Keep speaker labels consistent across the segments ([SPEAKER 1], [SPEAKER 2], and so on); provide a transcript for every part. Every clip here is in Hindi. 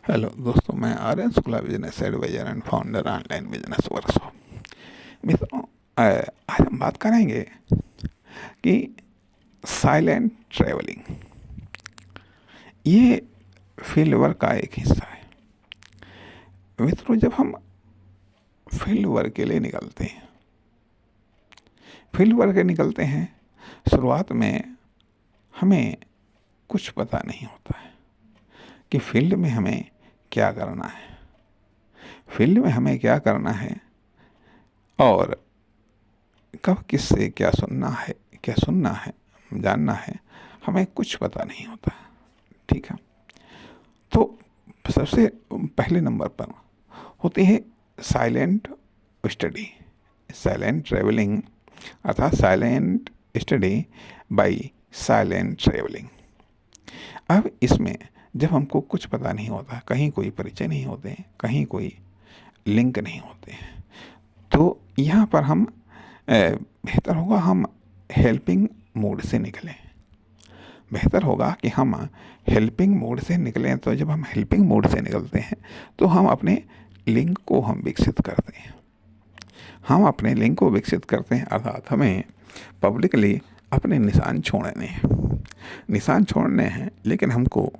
[SPEAKER 1] हेलो दोस्तों, मैं Aryan Shukla, business adviser and founder online business workshop. मित्रों, आज हम बात करेंगे कि साइलेंट ट्रैवलिंग ये फील्ड वर्क का एक हिस्सा है। मित्रों, जब हम फील्ड वर्क के लिए निकलते हैं, शुरुआत में हमें कुछ पता नहीं होता है कि फील्ड में हमें क्या करना है, और कब किससे क्या सुनना है, जानना है, हमें कुछ पता नहीं होता। ठीक है, तो सबसे पहले नंबर पर होती है साइलेंट ट्रेवलिंग, अर्थात silent study by silent travelling. अब इसमें जब हमको कुछ पता नहीं होता, कहीं कोई परिचय नहीं होते, कहीं कोई लिंक नहीं होते हैं, तो यहाँ पर हम बेहतर होगा हम हेल्पिंग मोड से निकलें। तो जब हम हेल्पिंग मोड से निकलते हैं तो हम अपने लिंक को विकसित करते हैं। अर्थात हमें पब्लिकली अपने निशान छोड़ने हैं, लेकिन हमको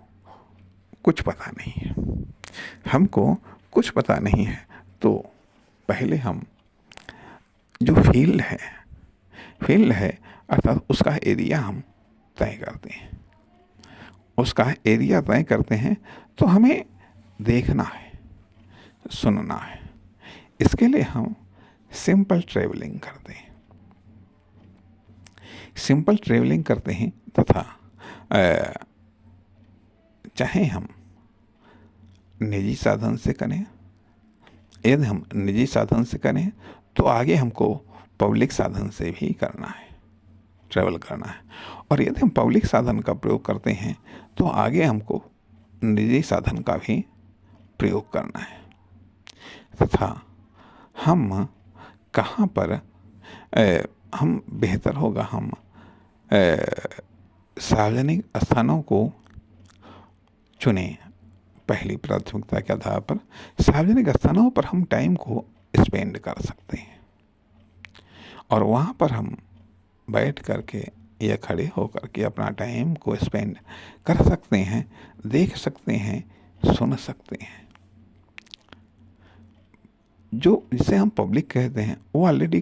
[SPEAKER 1] कुछ पता नहीं है। तो पहले हम जो फील्ड है अर्थात उसका एरिया हम तय करते हैं। तो हमें देखना है, सुनना है। इसके लिए हम सिंपल ट्रेवलिंग करते हैं तथा चाहे हम निजी साधन से करें, यदि हम निजी साधन से करें तो आगे हमको पब्लिक साधन से भी ट्रैवल करना है, और यदि हम पब्लिक साधन का प्रयोग करते हैं तो आगे हमको निजी साधन का भी प्रयोग करना है। तथा हम कहाँ पर हम बेहतर होगा हम सार्वजनिक स्थानों को चुनें। पहली प्राथमिकता के आधार पर सार्वजनिक स्थानों पर हम टाइम को स्पेंड कर सकते हैं, और वहाँ पर हम बैठ करके या खड़े होकर के अपना टाइम को स्पेंड कर सकते हैं, देख सकते हैं, सुन सकते हैं। जिसे हम पब्लिक कहते हैं वो ऑलरेडी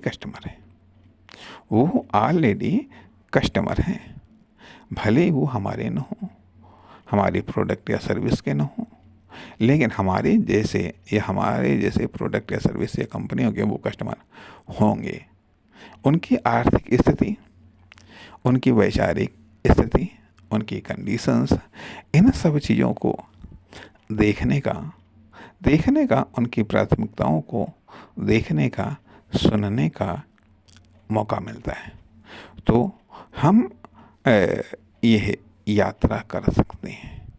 [SPEAKER 1] कस्टमर हैं, भले वो हमारे न हो, हमारी प्रोडक्ट या सर्विस के न हो, लेकिन हमारे जैसे प्रोडक्ट या सर्विस या कंपनियों के वो कस्टमर होंगे। उनकी आर्थिक स्थिति, उनकी वैचारिक स्थिति, उनकी कंडीशंस, इन सब चीज़ों को देखने का, उनकी प्राथमिकताओं को देखने का, सुनने का मौका मिलता है। तो हम यह यात्रा कर सकते हैं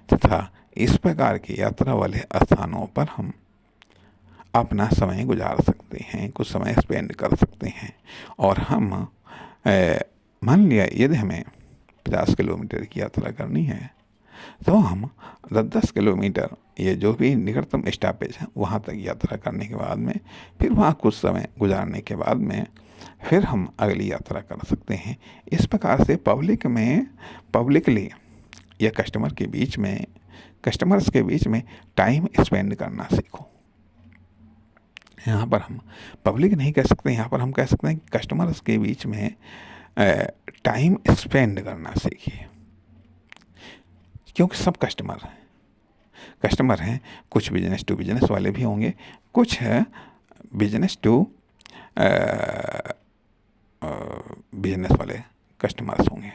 [SPEAKER 1] तथा इस प्रकार की यात्रा वाले स्थानों पर हम अपना समय गुजार सकते हैं, कुछ समय स्पेंड कर सकते हैं। और हम मान लिया यदि हमें 50 किलोमीटर की यात्रा करनी है तो हम 10 किलोमीटर, ये जो भी निकटतम स्टॉपेज है, वहाँ तक यात्रा करने के बाद में, फिर वहाँ कुछ समय गुजारने के बाद में फिर हम अगली यात्रा कर सकते हैं। इस प्रकार से पब्लिकली या कस्टमर्स के बीच में टाइम स्पेंड करना सीखो। यहाँ पर हम पब्लिक नहीं कह सकते, यहाँ पर हम कह सकते हैं कस्टमर्स के बीच में टाइम स्पेंड करना सीखिए, क्योंकि सब कस्टमर हैं। कुछ बिजनेस टू बिजनेस वाले भी होंगे, कुछ बिजनेस टू बिजनेस वाले कस्टमर्स होंगे।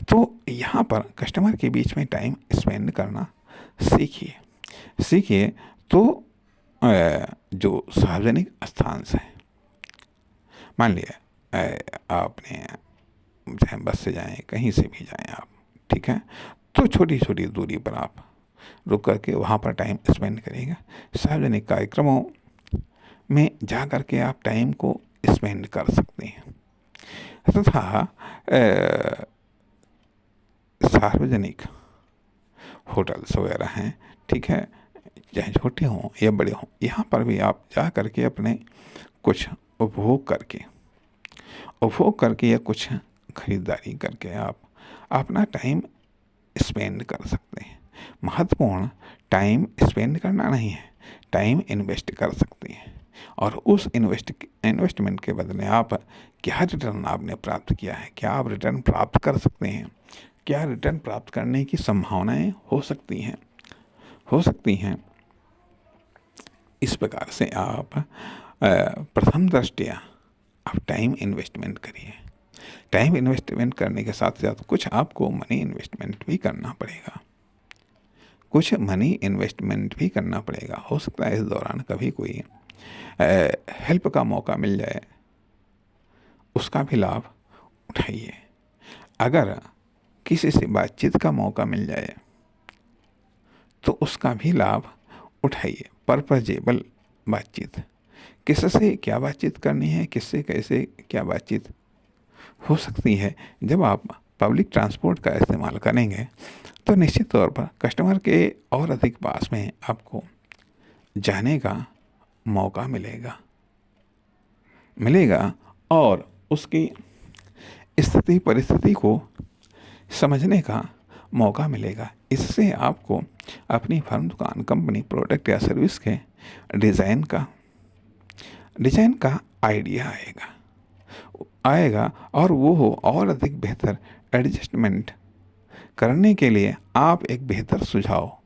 [SPEAKER 1] तो यहाँ पर कस्टमर के बीच में टाइम स्पेंड करना सीखिए। तो जो सार्वजनिक स्थान है, मान लिया आपने चाहे बस से जाएं, कहीं से भी जाएं आप, ठीक है, तो छोटी छोटी दूरी पर आप रुक करके वहाँ पर टाइम स्पेंड करिएगा। सार्वजनिक कार्यक्रमों में जा करके आप टाइम को स्पेंड कर सकते हैं तथा सार्वजनिक होटल्स वगैरह हैं, ठीक है, चाहे छोटे हों या बड़े हों, यहाँ पर भी आप जा करके अपने कुछ उपभोग करके या कुछ खरीदारी करके आप अपना टाइम स्पेंड कर सकते हैं। महत्वपूर्ण टाइम स्पेंड करना नहीं है, टाइम इन्वेस्ट कर सकते हैं, और उस इन्वेस्टमेंट के बदले आप क्या रिटर्न आपने प्राप्त किया है, क्या आप रिटर्न प्राप्त कर सकते हैं, क्या रिटर्न प्राप्त करने की संभावनाएं हो सकती हैं। इस प्रकार से आप प्रथम दृष्टया आप टाइम इन्वेस्टमेंट करिए। टाइम इन्वेस्टमेंट करने के साथ साथ कुछ आपको मनी इन्वेस्टमेंट भी करना पड़ेगा। हो सकता है इस दौरान कभी कोई हेल्प का मौका मिल जाए, उसका भी लाभ उठाइए। अगर किसी से बातचीत का मौका मिल जाए तो उसका भी लाभ उठाइए। पर्पजेबल बातचीत, किससे क्या बातचीत करनी है, किससे कैसे क्या बातचीत हो सकती है। जब आप पब्लिक ट्रांसपोर्ट का इस्तेमाल करेंगे तो निश्चित तौर पर कस्टमर के और अधिक पास में आपको जाने का मौका मिलेगा और उसकी स्थिति परिस्थिति को समझने का मौका मिलेगा। इससे आपको अपनी फर्म, दुकान, कंपनी, प्रोडक्ट या सर्विस के डिज़ाइन का आइडिया आएगा और वो हो और अधिक बेहतर एडजस्टमेंट करने के लिए आप एक बेहतर सुझाव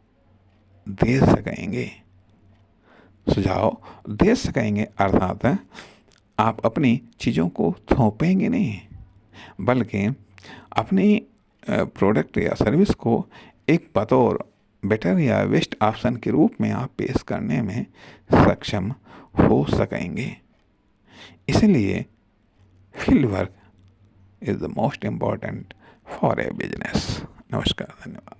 [SPEAKER 1] दे सकेंगे। अर्थात आप अपनी चीज़ों को थोपेंगे नहीं, बल्कि अपनी प्रोडक्ट या सर्विस को एक बतौर बेटर या बेस्ट ऑप्शन के रूप में आप पेश करने में सक्षम हो सकेंगे। इसलिए field work is the most important for a business. नमस्कार, धन्यवाद।